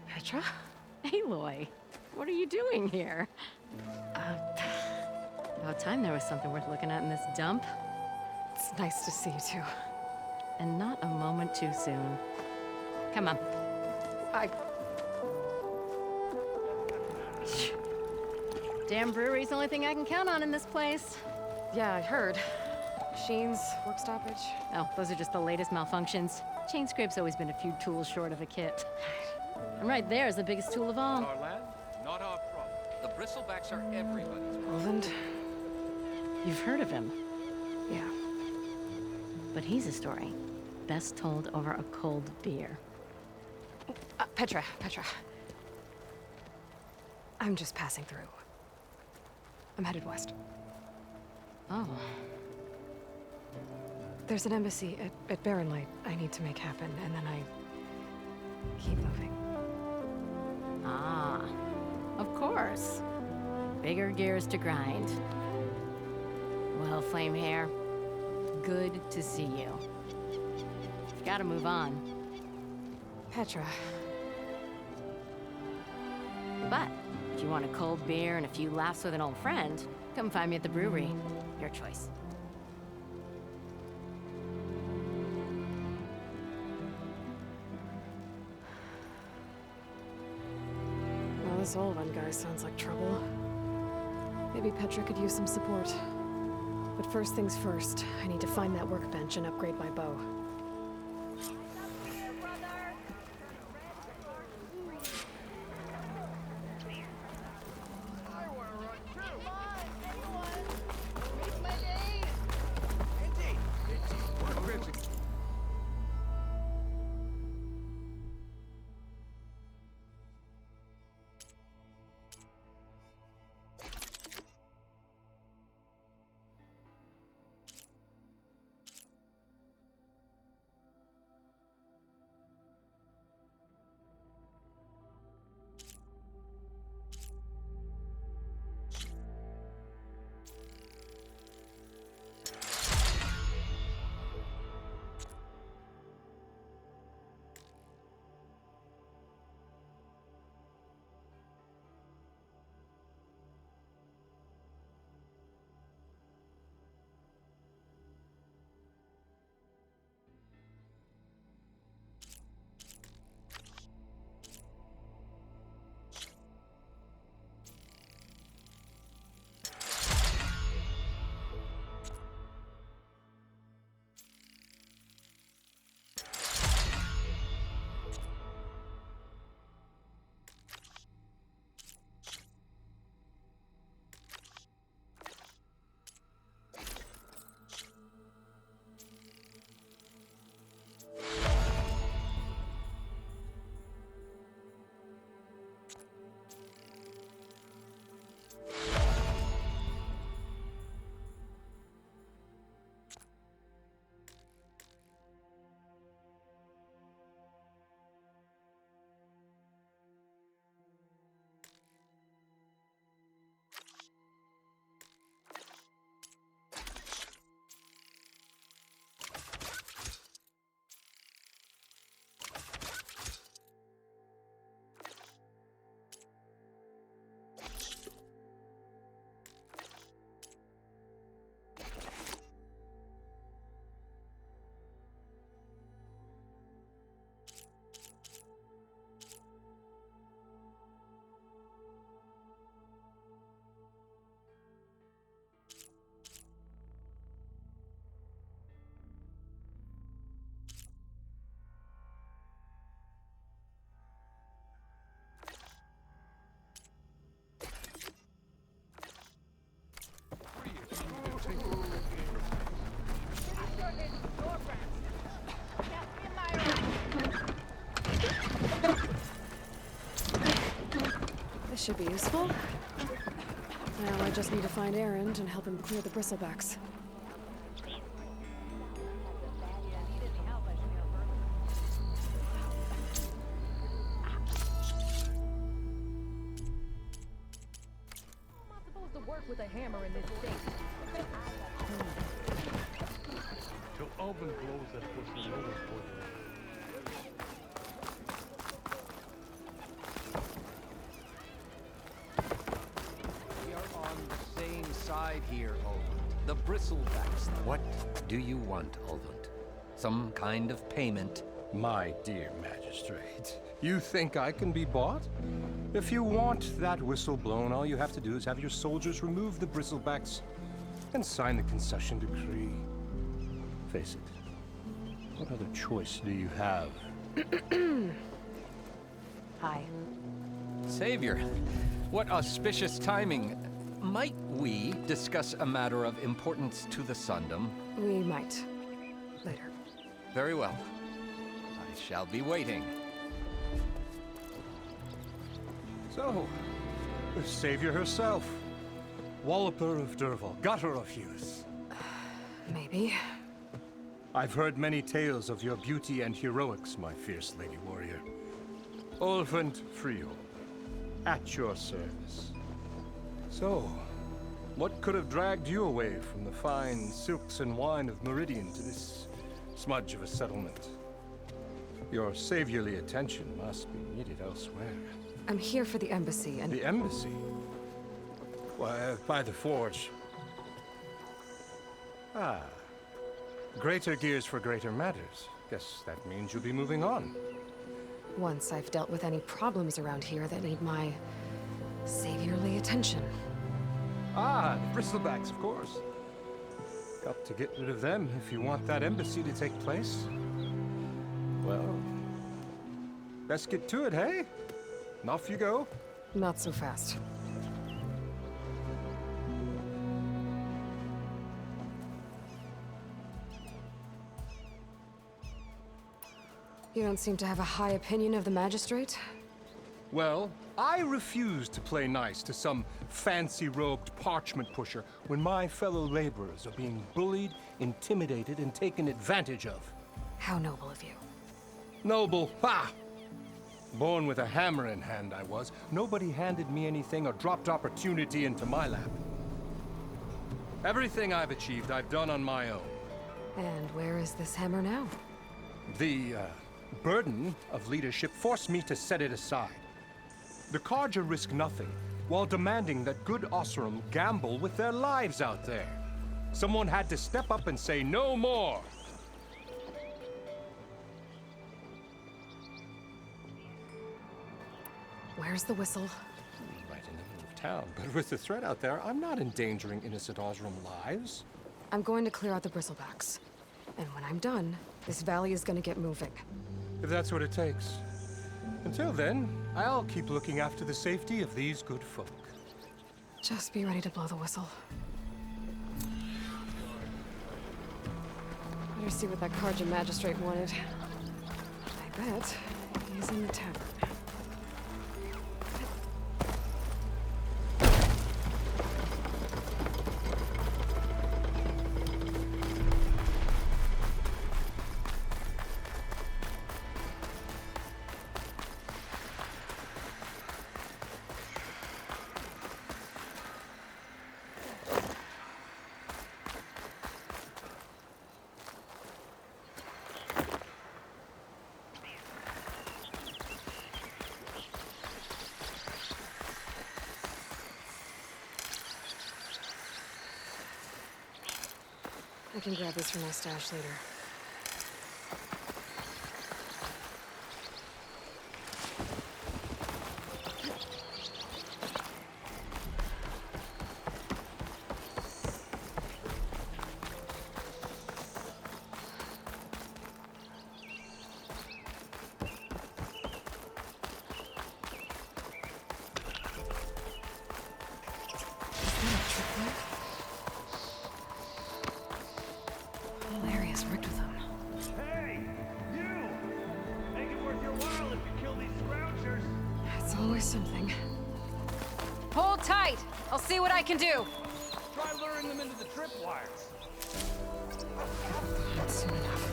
Petra? Aloy, what are you doing here? About time there was something worth looking at in this dump. It's nice to see you too. And not a moment too soon. Come on. Damn brewery's the only thing I can count on in this place. Yeah, I heard. Machines, work stoppage. Oh, those are just the latest malfunctions. Chain scrape's always been a few tools short of a kit. And right there is the biggest tool of all. Our land, not our problem. The bristlebacks are everybody's problem. Roland? You've heard of him, Yeah. but he's a story best told over a cold beer. Petra. I'm just passing through. I'm headed west. Oh, There's an embassy at Barren Light I need to make happen, and then I keep moving. ah, of course. Bigger gears to grind. Well, Flame Hair, good to see you. Gotta move on. Petra. But if you want a cold beer and a few laughs with an old friend, come find me at the brewery. Your choice. Well, this Olvan guy sounds like trouble. Maybe Petra could use some support. But first things first, I need to find that workbench and upgrade my bow. This should be useful. Now I just need to find Erend and help him clear the bristlebacks. With a hammer in this state. Till Alban blows that pussy overboard. right here, Olvund. The bristlebacks. What do you want, Olvund? Some kind of payment? My dear magistrate, you think I can be bought? If you want that whistle blown, all you have to do is have your soldiers remove the bristlebacks and sign the concession decree. Face it, what other choice do you have? Hi. Savior, what auspicious timing. Might we discuss a matter of importance to the Sundom? We might. Later. Very well. I shall be waiting. So, the savior herself. Walloper of Derval, gutter of youth. Maybe. I've heard many tales of your beauty and heroics, my fierce lady warrior. Olvund Friel, at your service. So, what could have dragged you away from the fine silks and wine of Meridian to this smudge of a settlement? Your saviorly attention must be needed elsewhere. I'm here for the embassy and... The embassy? Why, by the forge. Ah. Greater gears for greater matters. Guess that means you'll be moving on. Once I've dealt with any problems around here that need my saviorly attention. Ah, the bristlebacks, of course. Got to get rid of them if you want that embassy to take place. Well, let's get to it, hey? And off you go. Not so fast. You don't seem to have a high opinion of the magistrate? Well, I refuse to play nice to some fancy-robed parchment pusher when my fellow laborers are being bullied, intimidated, and taken advantage of. How noble of you. Noble, ha! Born with a hammer in hand, I was. Nobody handed me anything or dropped opportunity into my lap. Everything I've achieved, I've done on my own. And where is this hammer now? The, burden of leadership forced me to set it aside. The Carja risk nothing, while demanding that good Osram gamble with their lives out there. Someone had to step up and say no more. Where's the whistle? Right in the middle of town, but with the threat out there, I'm not endangering innocent Osram lives. I'm going to clear out the bristlebacks. And when I'm done, this valley is going to get moving. If that's what it takes. Until then, I'll keep looking after the safety of these good folk. Just be ready to blow the whistle. Better see what that Carja magistrate wanted. I bet he's in the tavern. I can grab this from my stash later. Hilarious rigged with them. Hey, you! Make it worth your while if you kill these scroungers. It's always something. Hold tight! I'll see what I can do! Try luring them into the tripwires. Not soon enough.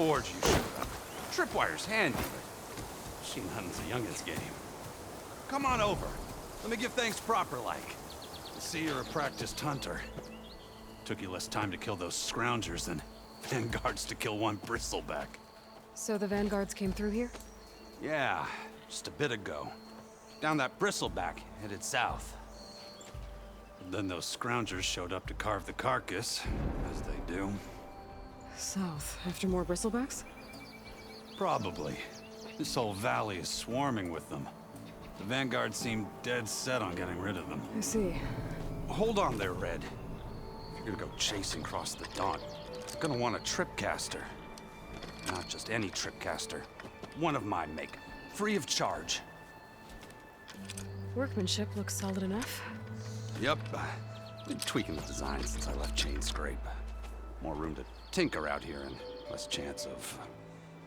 forge you showed up. Tripwire's handy, but she nothing's a youngin's game. Come on over. Let me give things proper like. I see you're a practiced hunter. Took you less time to kill those scroungers than vanguards to kill one bristleback. So the vanguards came through here? Yeah, just a bit ago. Down that bristleback, headed south. Then those scroungers showed up to carve the carcass, as they do. South, after more bristlebacks? Probably. This whole valley is swarming with them. The vanguard seemed dead set on getting rid of them. I see. Hold on there, Red. If you're gonna go chasing across the dawn, you're gonna want a tripcaster. Not just any tripcaster. One of my make. Free of charge. Workmanship looks solid enough. Yep. Been tweaking the design since I left Chain Scrape. More room to tinker out here and less chance of,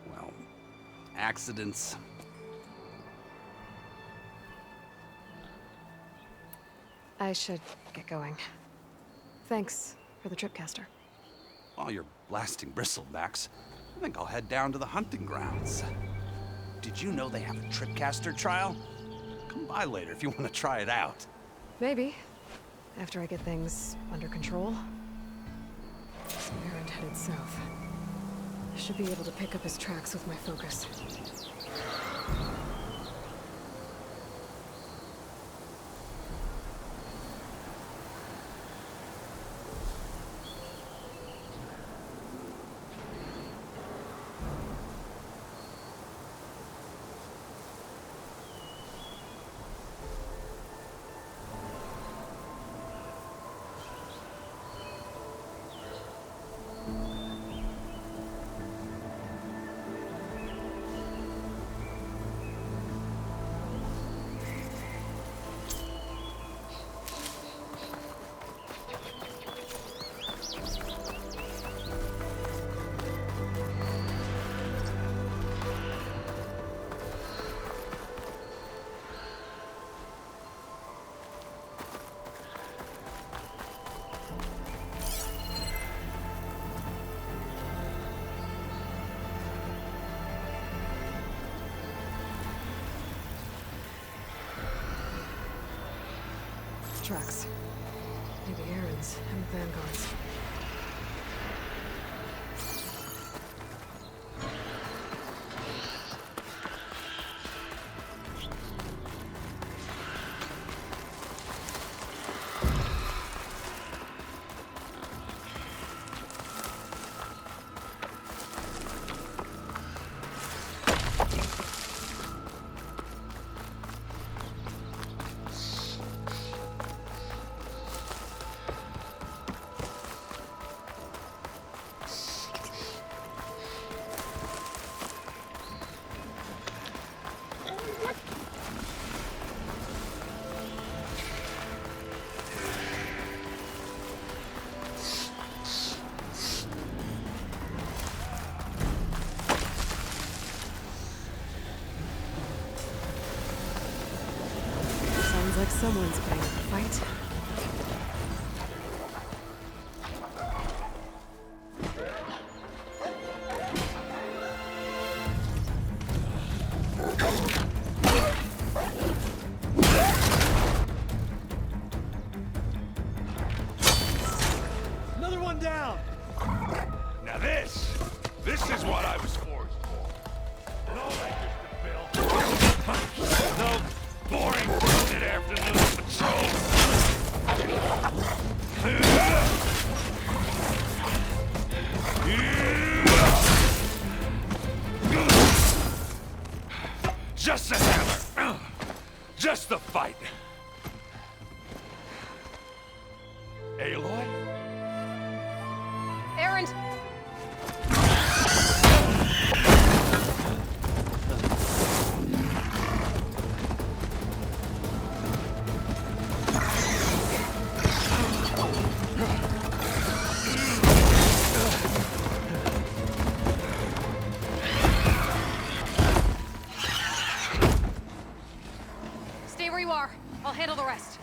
well, accidents. I should get going. Thanks for the tripcaster. While you're blasting bristlebacks, I think I'll head down to the hunting grounds. Did you know they have a tripcaster trial? Come by later if you want to try it out. Maybe. After I get things under control. Errand headed south. I should be able to pick up his tracks with my focus. Tracks. Maybe errands and vanguards. Sounds like someone's putting up a fight. Another one down! Now this is what I was forged for. No records to fill. No boring bullshit afternoon patrol. Just the hammer. Just the fight. Aloy? Errand! Stay where you are. I'll handle the rest.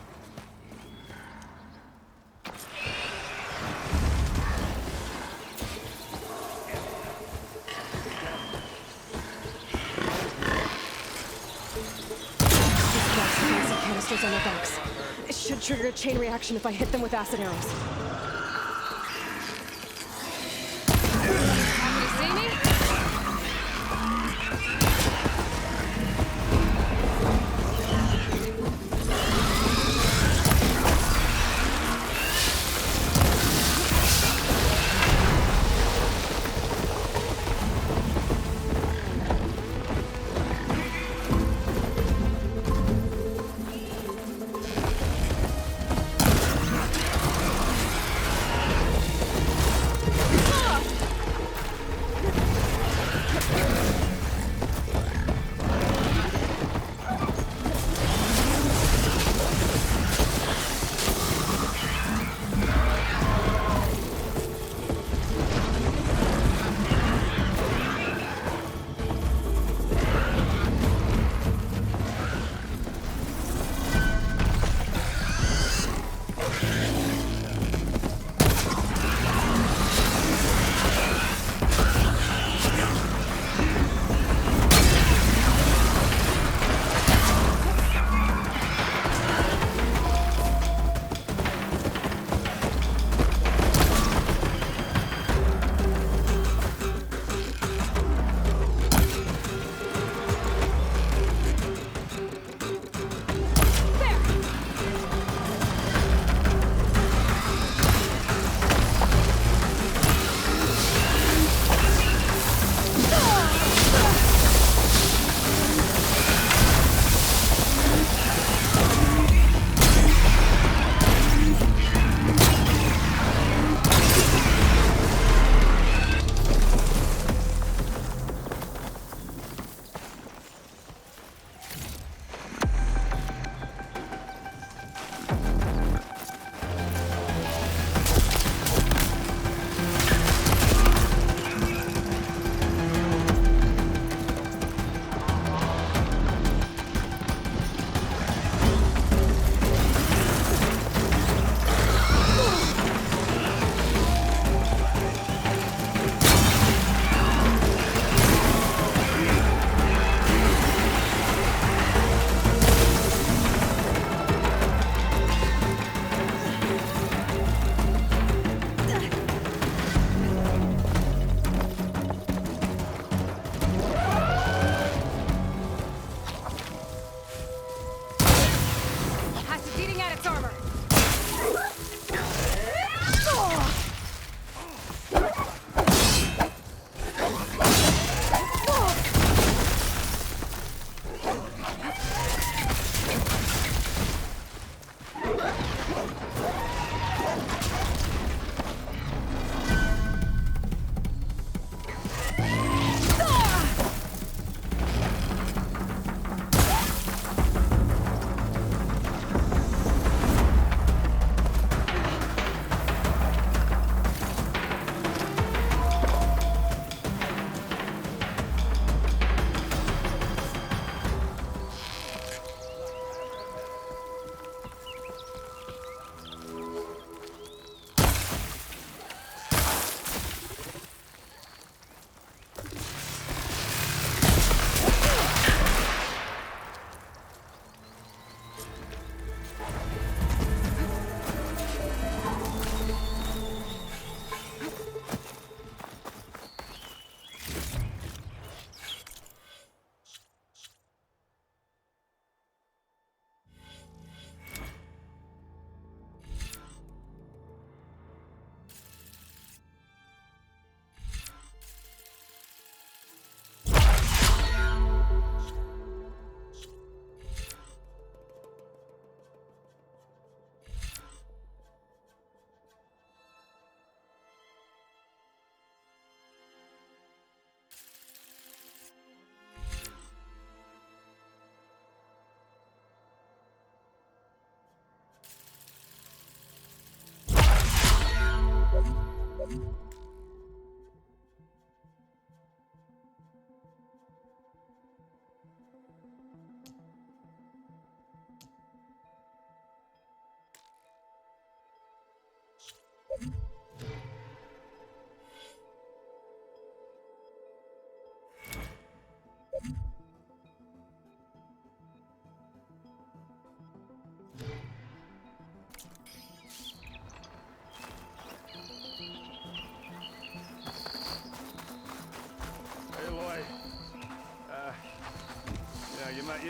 These gas defensive canisters on the docks. It should trigger a chain reaction if I hit them with acid arrows. Happy to see me?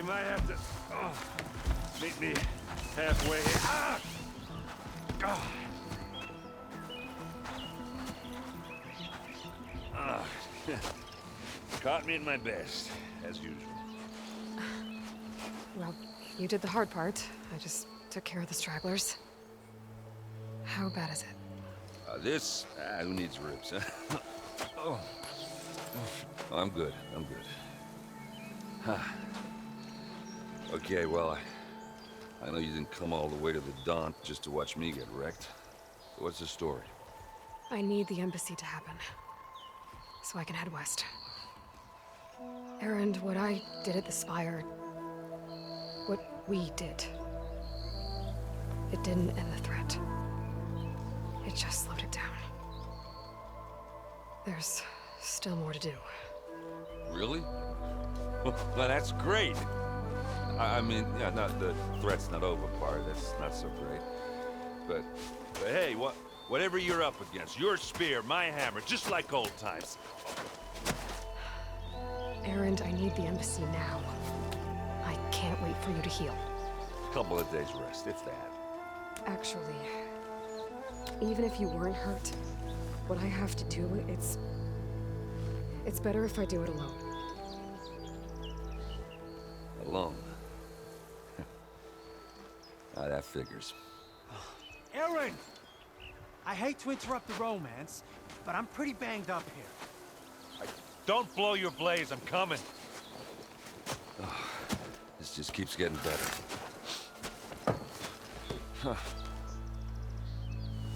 You might have to meet me halfway. Ah! Ah! Ah. Caught me at my best, as usual. Well, you did the hard part. I just took care of the stragglers. How bad is it? Who needs ribs, huh? Oh. I'm good. Huh. Okay, well, I know you didn't come all the way to the Daunt just to watch me get wrecked. What's the story? I need the embassy to happen, so I can head west. Erend, what I did at the Spire, what we did, it didn't end the threat. It just slowed it down. There's still more to do. Really? Well, that's great. I mean, yeah, not the threat's not over part. That's not so great. But hey, whatever you're up against, your spear, my hammer, just like old times. Erend, I need the embassy now. I can't wait for you to heal. Couple of days rest, if that. Actually, even if you weren't hurt, what I have to do, it's better if I do it alone. Alone. Ah, that figures. Aaron! I hate to interrupt the romance, but I'm pretty banged up here. Don't blow your blaze, I'm coming. Oh, this just keeps getting better. Huh.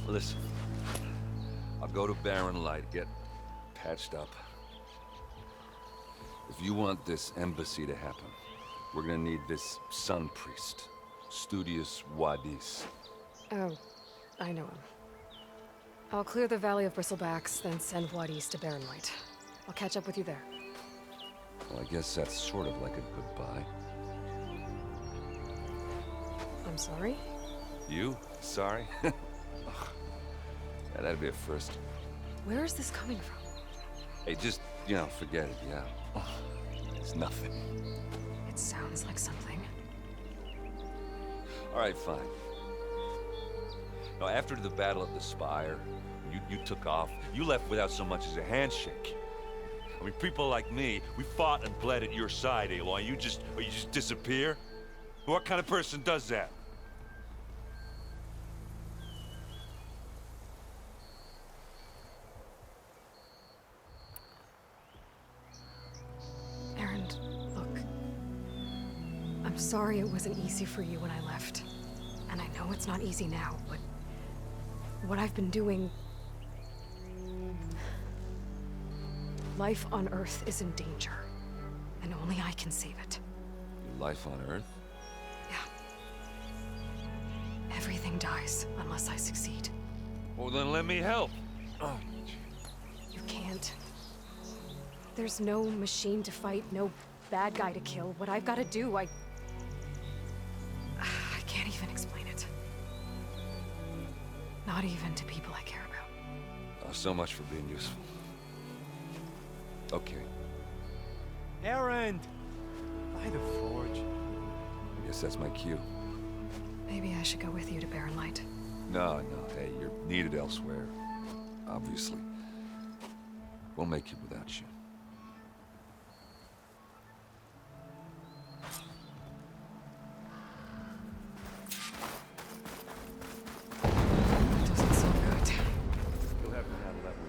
Listen, I'll go to Barren Light, get patched up. If you want this embassy to happen, we're gonna need this sun priest, Studius Wadis. Oh, I know him. I'll clear the Valley of Bristlebacks, then send Wadis to Barren Light. I'll catch up with you there. Well, I guess that's sort of like a goodbye. I'm sorry? You? Sorry? Yeah, that'd be a first. Where is this coming from? Hey, just, forget it, yeah. It's nothing. It sounds like something. All right, fine. Now, after the Battle of the Spire, you took off. You left without so much as a handshake. I mean, people like me, we fought and bled at your side, Aloy. You just disappear? What kind of person does that? Erend, look. I'm sorry it wasn't easy for you when I left. And I know it's not easy now, but what I've been doing... Life on Earth is in danger, and only I can save it. Your life on Earth? Yeah. Everything dies unless I succeed. Well, then let me help. Oh. You can't. There's no machine to fight, no bad guy to kill. What I've got to do, I can't even explain it. Not even to people I care about. Oh, so much for being useful. Okay. Aaron! By the forge. I guess that's my cue. Maybe I should go with you to Barren Light. No, hey, you're needed elsewhere. Obviously. We'll make it without you. Doesn't sound good. You'll have to handle that one.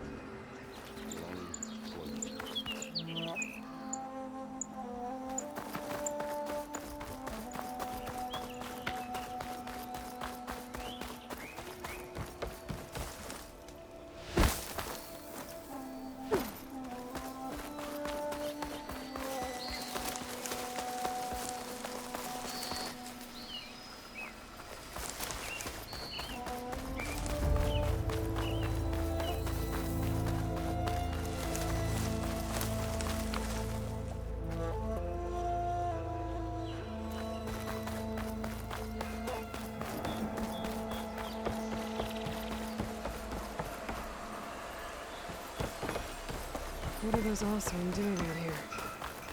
What are those Allswing doing out here?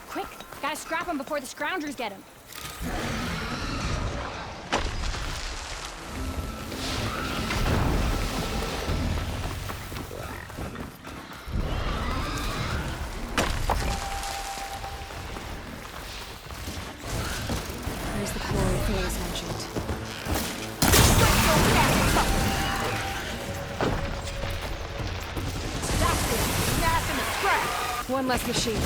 Quick, gotta Gotta scrap him before the scroungers get him. There's the quarry Phyllis mentioned. That's it. Snap in the scrap. One less machine.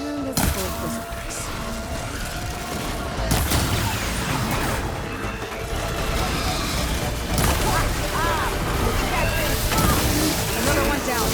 And it's full of whistleblowers. Another one down.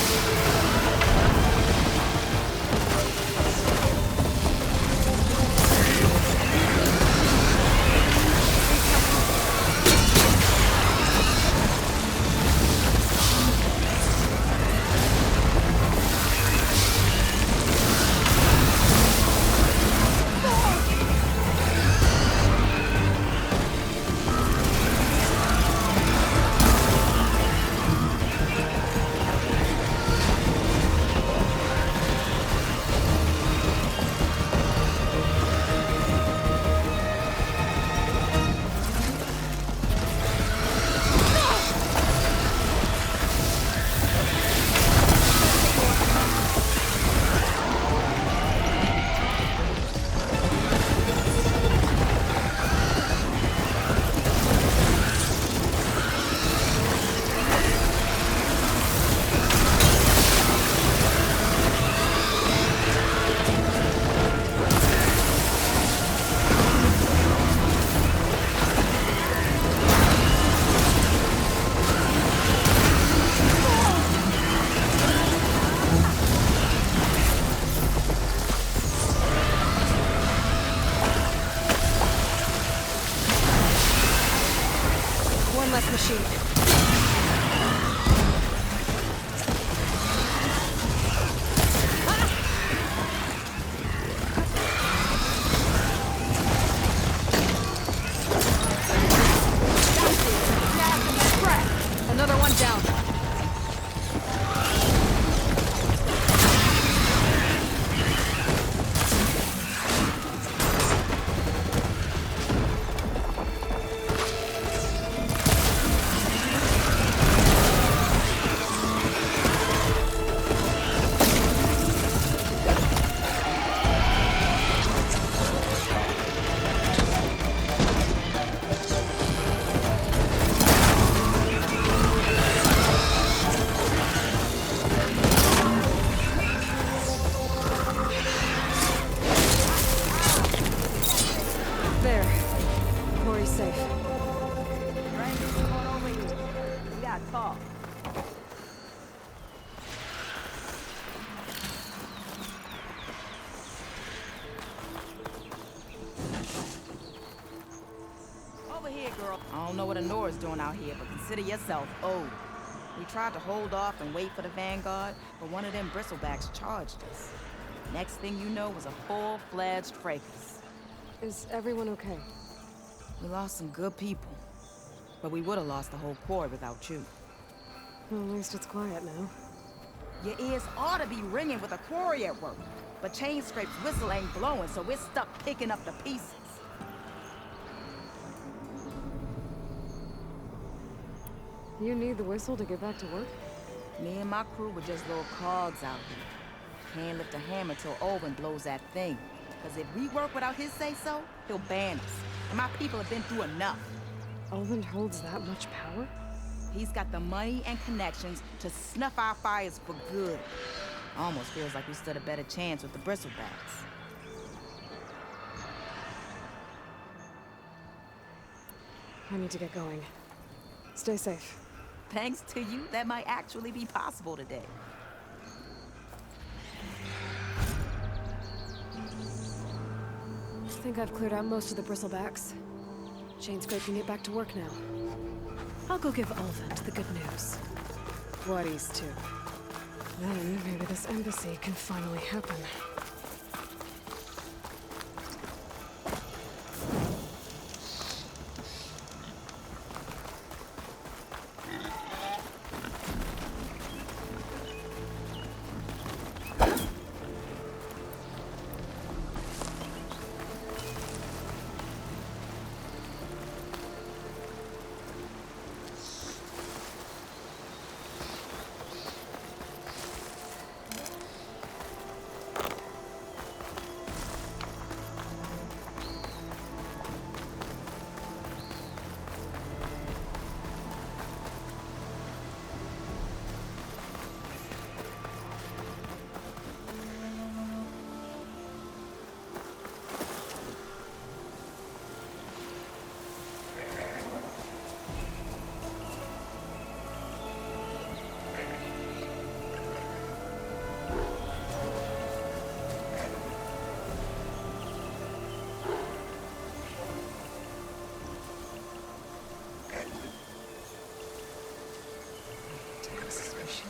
One less machine. Another one down. There. Quarry's safe. Frank, come on over here. We gotta talk. Over here, girl. I don't know what Honora's doing out here, but consider yourself owed. We tried to hold off and wait for the Vanguard, but one of them bristlebacks charged us. Next thing you know was a full-fledged fracas. Is everyone okay? We lost some good people, but we would have lost the whole quarry without you. Well, at least it's quiet now. Your ears ought to be ringing with a quarry at work, but Chain Scrape's whistle ain't blowing, so we're stuck picking up the pieces. You need the whistle to get back to work? Me and my crew were just little cogs out here. Can't lift a hammer till Owen blows that thing. Because if we work without his say-so, he'll ban us. And my people have been through enough. Olvin holds that much power? He's got the money and connections to snuff our fires for good. Almost feels like we stood a better chance with the bristlebacks. I need to get going. Stay safe. Thanks to you, that might actually be possible today. I think I've cleared out most of the bristlebacks. Chain Scrape can get back to work now. I'll go give Olvin the good news. What he's to. Then maybe this embassy can finally happen. Suspicious.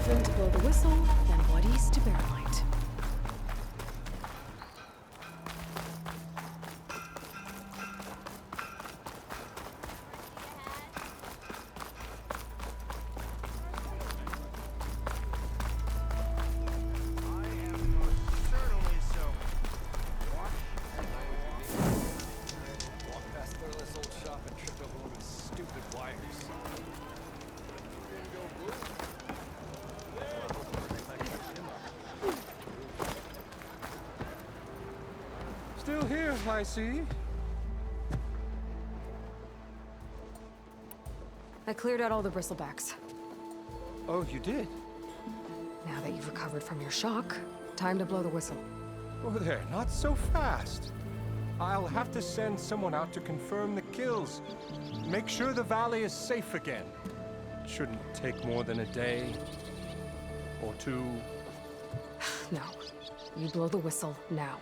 To blow the whistle, then bloodies to bear light. Walk past Thurless old shop and tripped over one of his stupid wires. Still here, I see. I cleared out all the bristlebacks. Oh, you did? Now that you've recovered from your shock, time to blow the whistle. Oh there, not so fast. I'll have to send someone out to confirm the kills. Make sure the valley is safe again. Shouldn't take more than a day or two. No. You blow the whistle now.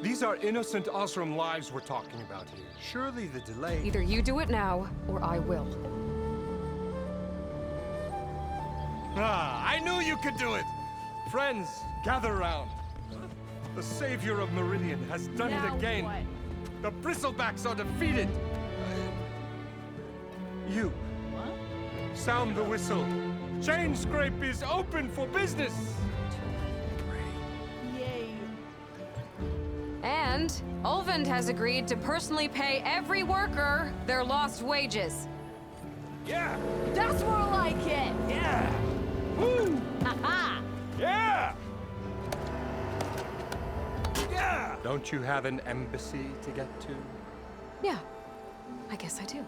These are innocent Osram lives we're talking about here. Surely the delay... Either you do it now, or I will. Ah, I knew you could do it! Friends, gather round. The savior of Meridian has done it again. What? The bristlebacks are defeated. You. What? Sound the whistle. Chain Scrape is open for business. Yay. And Ulvund has agreed to personally pay every worker their lost wages. Yeah! That's more like it! Yeah! Woo! Ha-ha! Yeah! Yeah! Don't you have an embassy to get to? Yeah, I guess I do.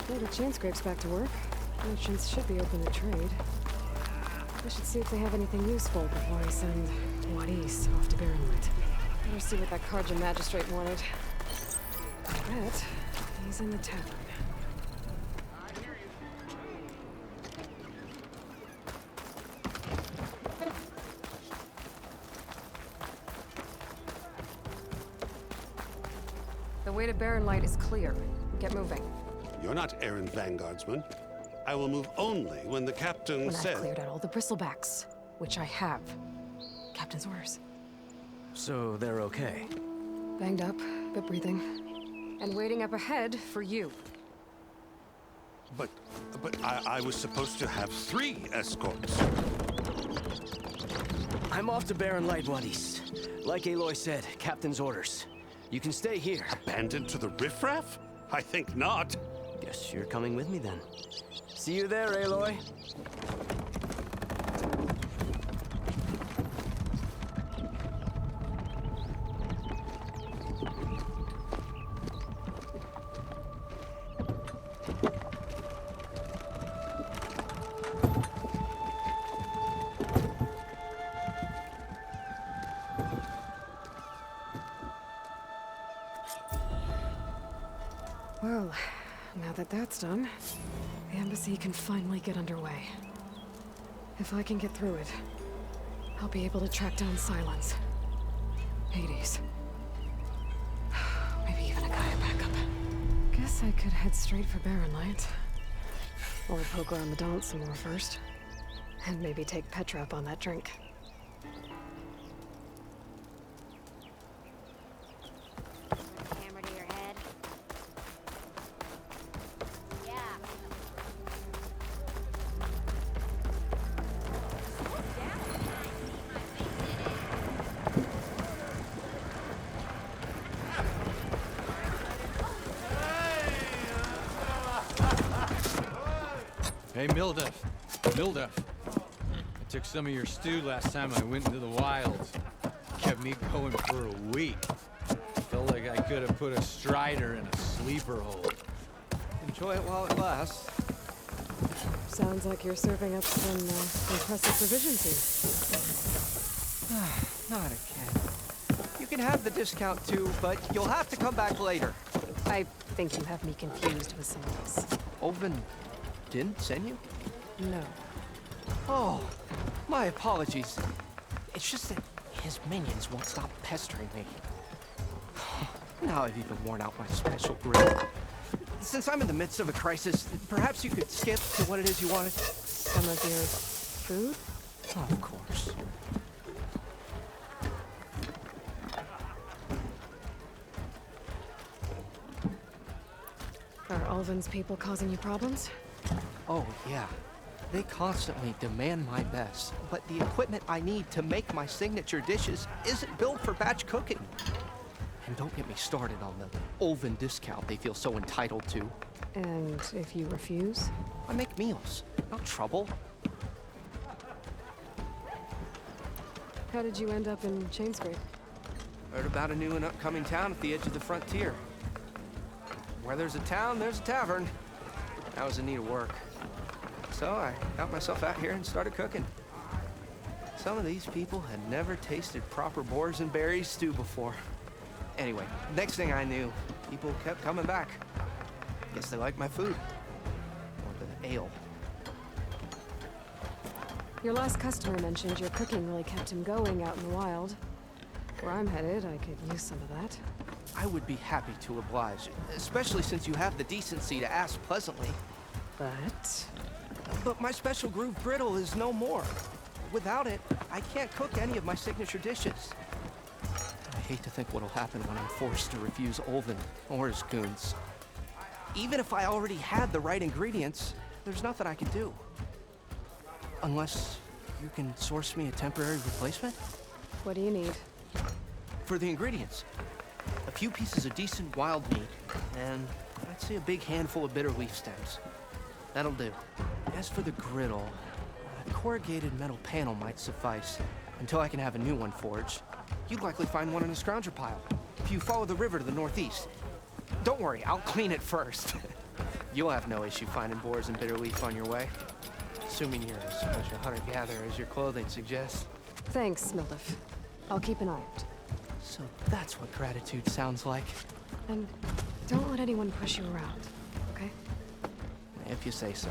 Well, the chain scrape's back to work. Merchants should be open to trade. I should see if they have anything useful before I send Wadis off to Barrenlight. Better see what that Karja magistrate wanted. I bet he's in the tavern. The way to Barrenlight is clear. Get moving. You're not errand vanguardsman. I will move only when the captain When says... I've cleared out all the bristlebacks, which I have. Captain's orders. So they're okay? Banged up, but breathing. And waiting up ahead for you. But I was supposed to have 3 escorts. I'm off to Barrenlight, Wadis. Like Aloy said, captain's orders. You can stay here. Abandoned to the riffraff? I think not. Guess you're coming with me then. See you there, Aloy. Well, now that that's done, the embassy can finally get underway. If I can get through it, I'll be able to track down Silence. Hades. Maybe even a Gaia backup. Guess I could head straight for Barren Light. Or poke around the Daunt some more first. And maybe take Petra up on that drink. Hammer to your head. Yeah. Hey, Milduff. Milduff. I took some of your stew last time I went into the wilds. Kept me going for a week. Felt like I could have put a strider in a sleeper hole. Enjoy it while it lasts. Sounds like you're serving up some impressive provisions here. Not again. You can have the discount too, but you'll have to come back later. I think you have me confused with someone else. Olvin didn't send you? No. Oh, my apologies. It's just that his minions won't stop pestering me. Now I've even worn out my special grill. Since I'm in the midst of a crisis, perhaps you could skip to what it is you wanted? Some of your food? Of course. Are Ulvin's people causing you problems? Oh, yeah. They constantly demand my best, but the equipment I need to make my signature dishes isn't built for batch cooking. And don't get me started on the Ulvin discount they feel so entitled to. And if you refuse? I make meals, not trouble. How did you end up in Chainscrape? Heard about a new and upcoming town at the edge of the frontier. Where there's a town, there's a tavern. I was in need of work. So I got myself out here and started cooking. Some of these people had never tasted proper boars and berries stew before. Anyway, next thing I knew, people kept coming back. Guess they liked my food. Or the ale. Your last customer mentioned your cooking really kept him going out in the wild. Where I'm headed, I could use some of that. I would be happy to oblige, especially since you have the decency to ask pleasantly. But my special groove griddle is no more. Without it, I can't cook any of my signature dishes. I hate to think what'll happen when I'm forced to refuse Ulvin or his goons. Even if I already had the right ingredients, there's nothing I can do. Unless you can source me a temporary replacement? What do you need? For the ingredients, a few pieces of decent wild meat, and I'd say a big handful of bitter leaf stems. That'll do. As for the griddle, a corrugated metal panel might suffice until I can have a new one forged. You'd likely find one in a scrounger pile if you follow the river to the northeast. Don't worry, I'll clean it first. You'll have no issue finding boars and bitter leaf on your way. Assuming you're as much a hunter-gatherer as your clothing suggests. Thanks, Milduff. I'll keep an eye out. So that's what gratitude sounds like. And don't let anyone push you around, okay? If you say so.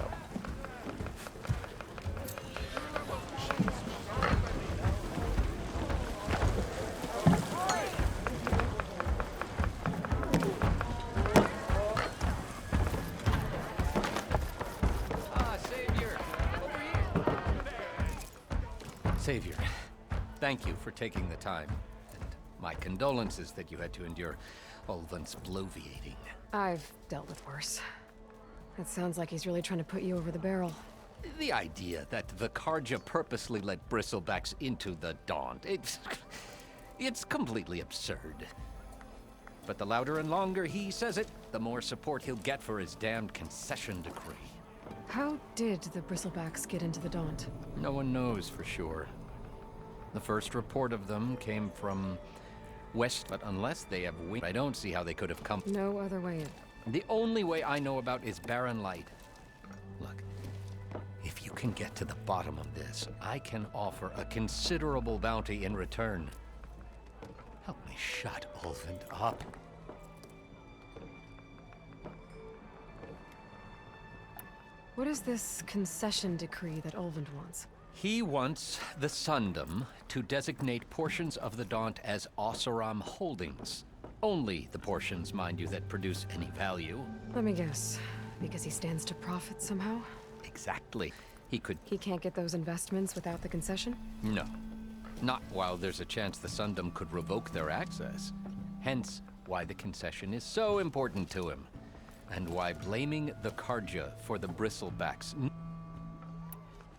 Savior, thank you for taking the time. And my condolences that you had to endure Ulvin's bloviating. I've dealt with worse. It sounds like he's really trying to put you over the barrel. The idea that Vicarja purposely let bristlebacks into the Daunt, it's completely absurd. But the louder and longer he says it, the more support he'll get for his damned concession decree. How did the bristlebacks get into the Daunt? No one knows for sure. The first report of them came from west, but unless they have wings, I don't see how they could have come. No other way in. The only way I know about is Barren Light. Look, if you can get to the bottom of this, I can offer a considerable bounty in return. Help me shut Ulvin up. What is this concession decree that Ulvund wants? He wants the Sundom to designate portions of the Daunt as Oseram holdings. Only the portions, mind you, that produce any value. Let me guess. Because he stands to profit somehow? Exactly. He can't get those investments without the concession? No. Not while there's a chance the Sundom could revoke their access. Hence, why the concession is so important to him. And why blaming the Karja for the bristlebacks...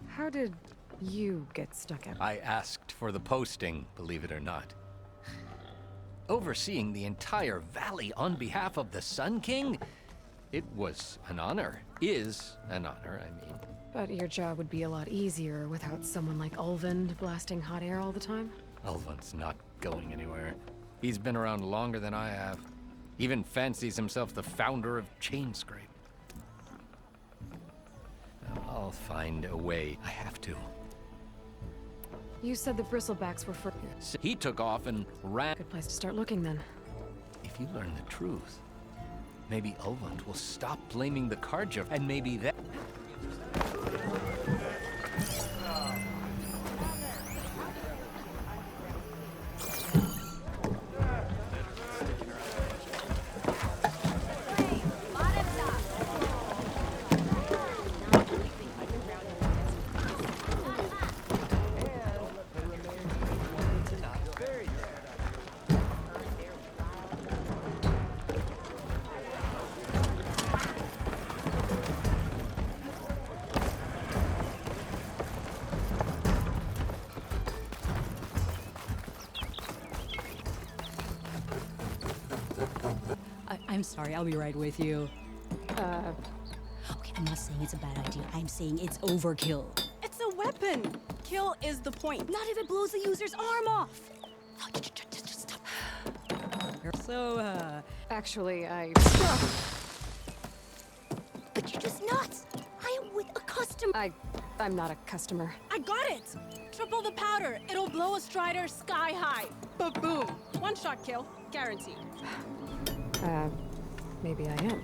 How did you get stuck at? I asked for the posting, believe it or not. Overseeing the entire valley on behalf of the Sun King? It was an honor. Is an honor, I mean. But your job would be a lot easier without someone like Ulvund blasting hot air all the time? Ulvund's not going anywhere. He's been around longer than I have. Even fancies himself the founder of Chainscrape. I'll find a way. I have to. You said the bristlebacks were for... He took off and ran. Good place to start looking, then. If you learn the truth, maybe Ulvund will stop blaming the Karja, and maybe that... I'm sorry, I'll be right with you. Okay, I'm not saying it's a bad idea. I'm saying it's overkill. It's a weapon! Kill is the point. Not if it blows the user's arm off! Just stop. So, Actually, But you're just nuts! I am with a customer! I'm not a customer. I got it! Triple the powder. It'll blow a Strider sky high. Ba-boom! One-shot kill. Guaranteed. Maybe I am.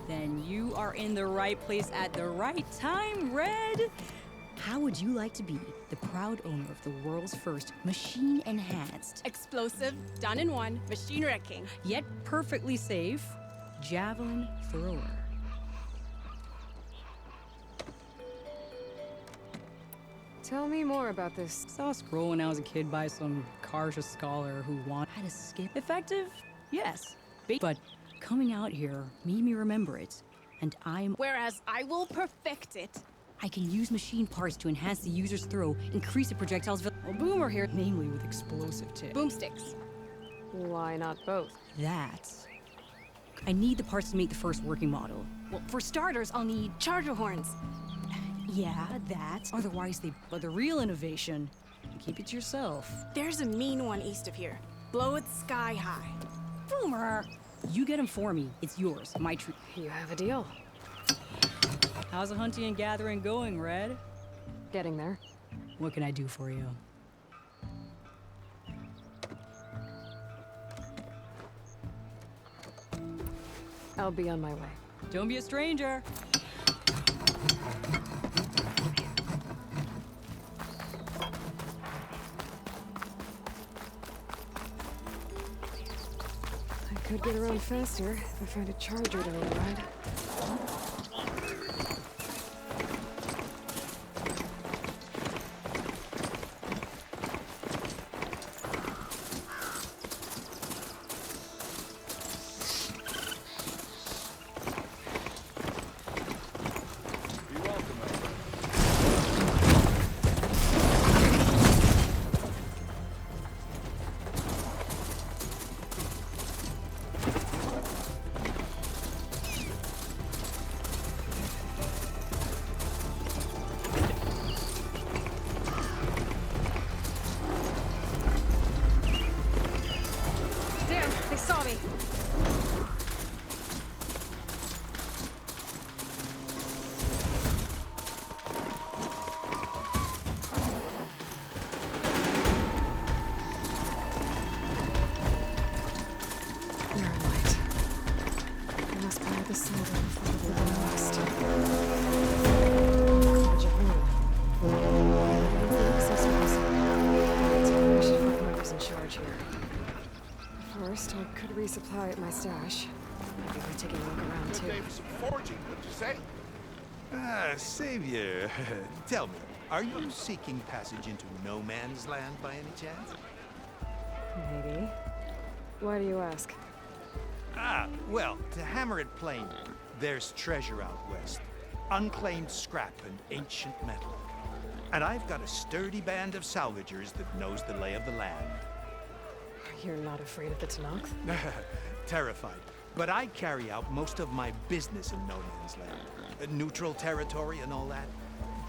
then you are in the right place at the right time, Red. How would you like to be the proud owner of the world's first machine-enhanced, explosive, done in one, machine wrecking, yet perfectly safe, javelin thrower? Tell me more about this. Saw a scroll when I was a kid by some Karja scholar who wanted how to skip. Effective? Yes. But coming out here made me remember it, and Whereas I will perfect it. I can use machine parts to enhance the user's throw, increase the projectile's boomer here, namely with explosive tips. Boomsticks. Why not both? That. I need the parts to make the first working model. Well, for starters, I'll need charger horns. Yeah, that. Otherwise, but the real innovation, keep it to yourself. There's a mean one east of here. Blow it sky high. Boomer! You get him for me. It's yours. My treat. You have a deal. How's the hunting and gathering going, Red? Getting there. What can I do for you? I'll be on my way. Don't be a stranger. I could get around faster if I find a charger to override. They saw me. You're right. I must buy the silver before the blood lost. I could resupply at my stash. Maybe by taking a look around, too. Maybe some foraging, what'd you say? Savior, tell me, are you seeking passage into no man's land by any chance? Maybe. Why do you ask? Well, to hammer it plain, there's treasure out west. Unclaimed scrap and ancient metal. And I've got a sturdy band of salvagers that knows the lay of the land. You're not afraid of the Tanakh? Terrified. But I carry out most of my business in no man's land. Neutral territory and all that.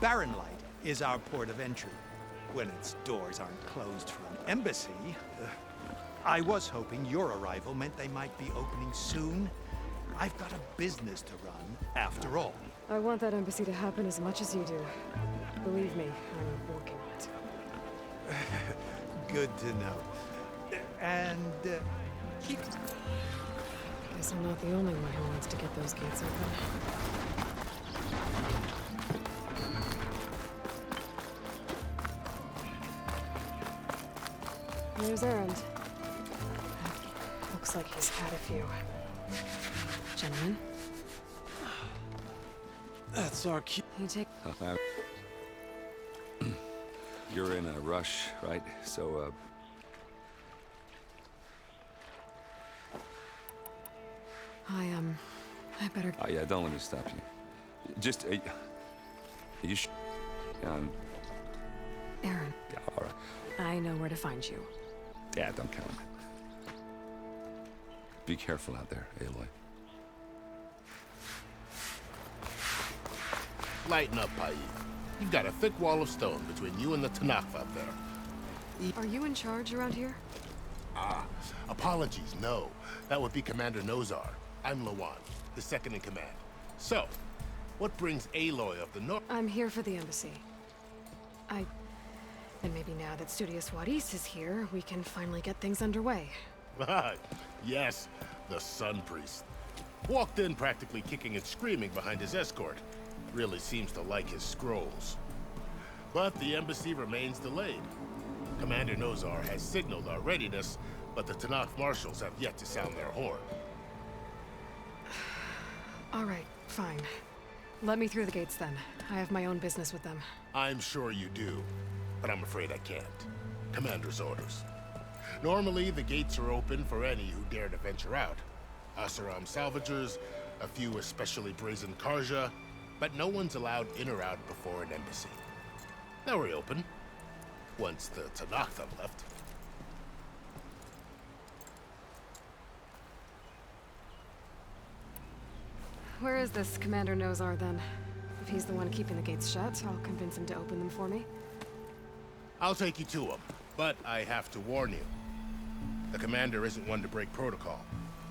Barren Light is our port of entry. When its doors aren't closed for an embassy. I was hoping your arrival meant they might be opening soon. I've got a business to run, after all. I want that embassy to happen as much as you do. Believe me, I'm working on it. Good to know. And, keep... Guess I'm not the only one who wants to get those gates open. There's Erend. Looks like he's had a few. Gentlemen? That's our cue. You take... You're in a rush, right? So, I better... Oh, yeah, don't let me stop you. Just, you Aaron. Yeah, all right. I know where to find you. Yeah, don't count on it. Be careful out there, Aloy. Lighten up, Paid. You've got a thick wall of stone between you and the Tanakh out there. Are you in charge around here? Apologies, no. That would be Commander Nozar. I'm Lawan, the second in command. So, what brings Aloy of the North? I'm here for the embassy. And maybe now that Studious Wadis is here, we can finally get things underway. Yes, the Sun Priest. Walked in practically kicking and screaming behind his escort. Really seems to like his scrolls. But the embassy remains delayed. Commander Nozar has signaled our readiness, but the Tanakh marshals have yet to sound their horn. All right, fine. Let me through the gates then. I have my own business with them. I'm sure you do, but I'm afraid I can't. Commander's orders. Normally, the gates are open for any who dare to venture out. Asaram salvagers, a few especially brazen Karja, but no one's allowed in or out before an embassy. They'll reopen, once the Tanakh have left. Where is this Commander Nozar, then? If he's the one keeping the gates shut, I'll convince him to open them for me. I'll take you to him, but I have to warn you. The commander isn't one to break protocol,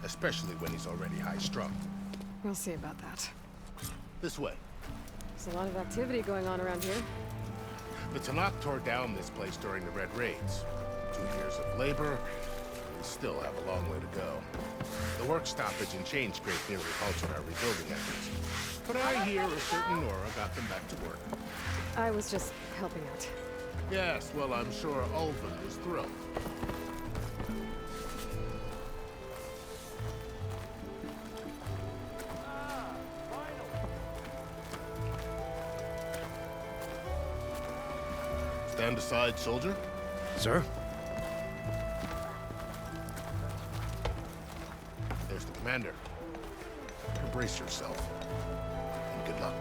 especially when he's already high-strung. We'll see about that. This way. There's a lot of activity going on around here. The Tanakh tore down this place during the Red Raids. 2 years of labor, we still have a long way to go. The work stoppage and change scrape nearly halted our rebuilding efforts. But I hear a certain Nora got them back to work. I was just helping out. Yes, well, I'm sure Ulvin was thrilled. Stand aside, soldier. Sir? There's the commander. Brace yourself. And good luck.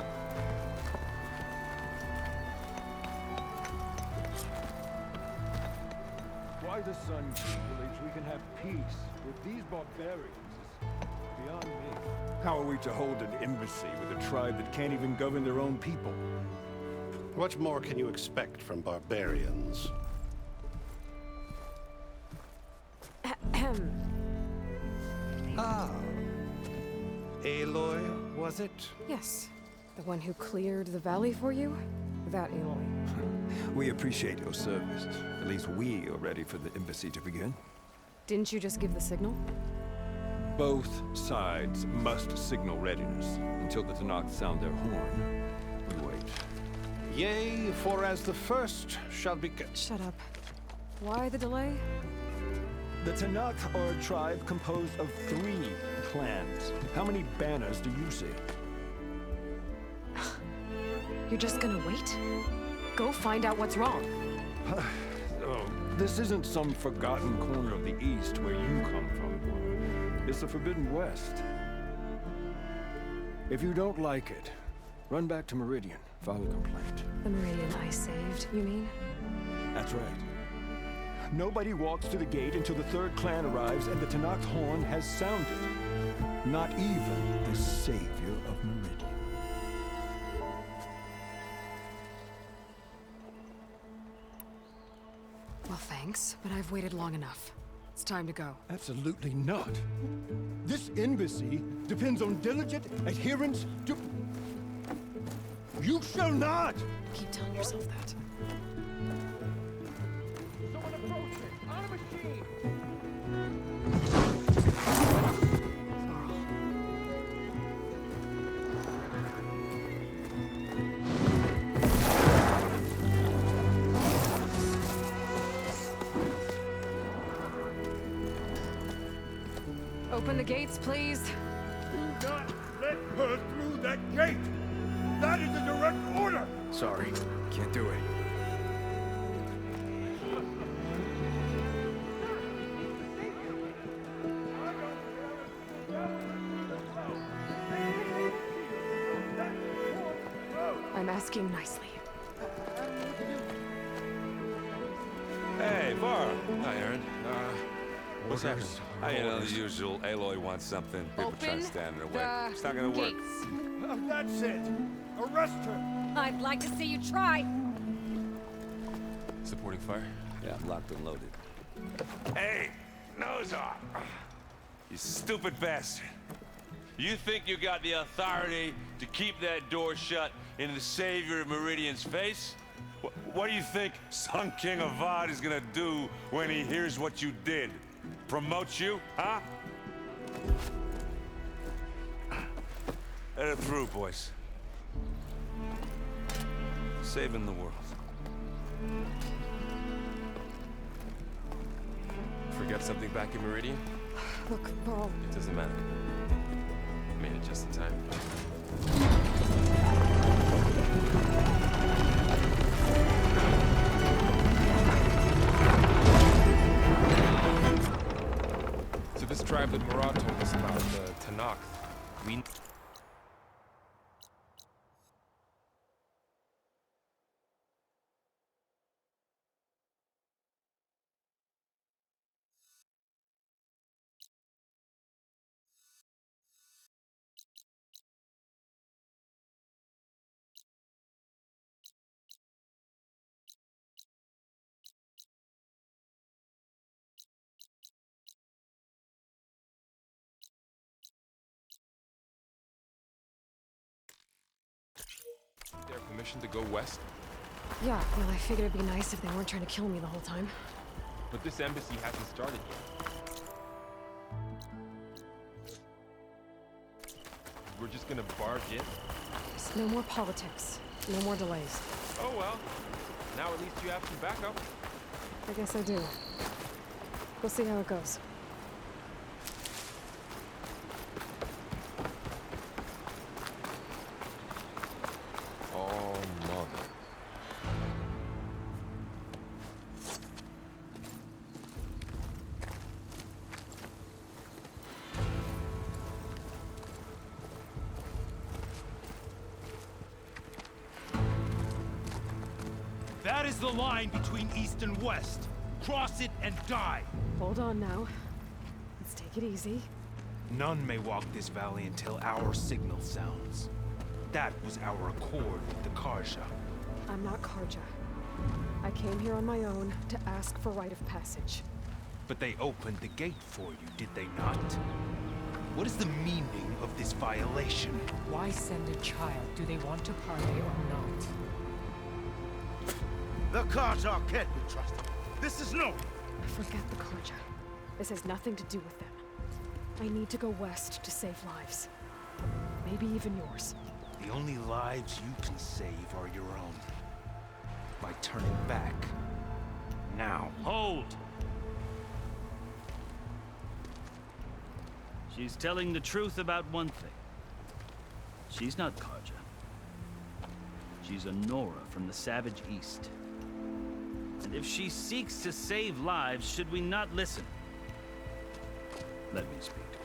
Why the Sun King believes we can have peace with these barbarians is beyond me. How are we to hold an embassy with a tribe that can't even govern their own people? What more can you expect from barbarians? Aloy, was it? Yes. The one who cleared the valley for you? That Aloy. We appreciate your service. At least we are ready for the embassy to begin. Didn't you just give the signal? Both sides must signal readiness until the Tanakh sound their horn. We wait. Yea, for as the first shall be... Shut up. Why the delay? The Tanakh are a tribe composed of 3 clans. How many banners do you see? You're just gonna wait? Go find out what's wrong. Oh, this isn't some forgotten corner of the East where you come from. It's the Forbidden West. If you don't like it, run back to Meridian, file a complaint. The Meridian I saved, you mean? That's right. Nobody walks to the gate until the 3rd clan arrives and the Tanakh horn has sounded. Not even the savior of Meridian. Well, thanks, but I've waited long enough. It's time to go. Absolutely not. This embassy depends on diligent adherence to... You shall not! Keep telling yourself that. Someone approaching! On a machine! Open the gates, please. Do not let her through that gate! That is a direct order! Sorry, can't do it. I'm asking nicely. Hey, Var. Hi, Aaron. What's happening? You know, the usual. Aloy wants something. People try to stand in her way. It's not gonna work. That's it! Arrest her! I'd like to see you try. Supporting fire? Yeah, I'm locked and loaded. Hey, nose off! You stupid bastard. You think you got the authority to keep that door shut in the savior of Meridian's face? What do you think Sun King Avad is gonna do when he hears what you did? Promote you, huh? Let it through, boys. Saving the world. Forget something back in Meridian? Look, Burl. It doesn't matter. Made it just in time. So this tribe that Murad told us about, the Tanakh, we... Their permission to go west? Yeah, well, I figured it'd be nice if they weren't trying to kill me the whole time. But this embassy hasn't started yet. We're just gonna barge in? Just no more politics. No more delays. Oh well. Now at least you have some backup. I guess I do. We'll see how it goes. Oh, mother. That is the line between East and West. Cross it and die. Hold on now. Let's take it easy. None may walk this valley until our signal sounds. That was our accord with the Karja. I'm not Karja. I came here on my own to ask for rite of passage. But they opened the gate for you, did they not? What is the meaning of this violation? Why send a child? Do they want to parley or not? The Karja can't be trusted. This is no... Forget the Karja. This has nothing to do with them. I need to go west to save lives. Maybe even yours. The only lives you can save are your own. By turning back. Now. Hold! She's telling the truth about one thing. She's not Karja. She's a Nora from the Savage East. And if she seeks to save lives, should we not listen? Let me speak to her.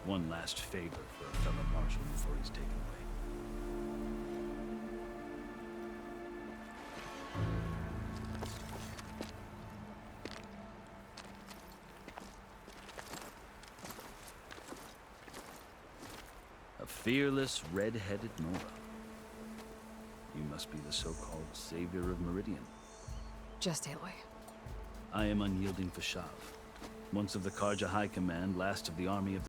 One last favor for a fellow marshal before he's taken away. A fearless, red-headed Nora. You must be the so-called savior of Meridian. Just Aloy. I am Unyielding Fashav, once of the Karja High Command, last of the army of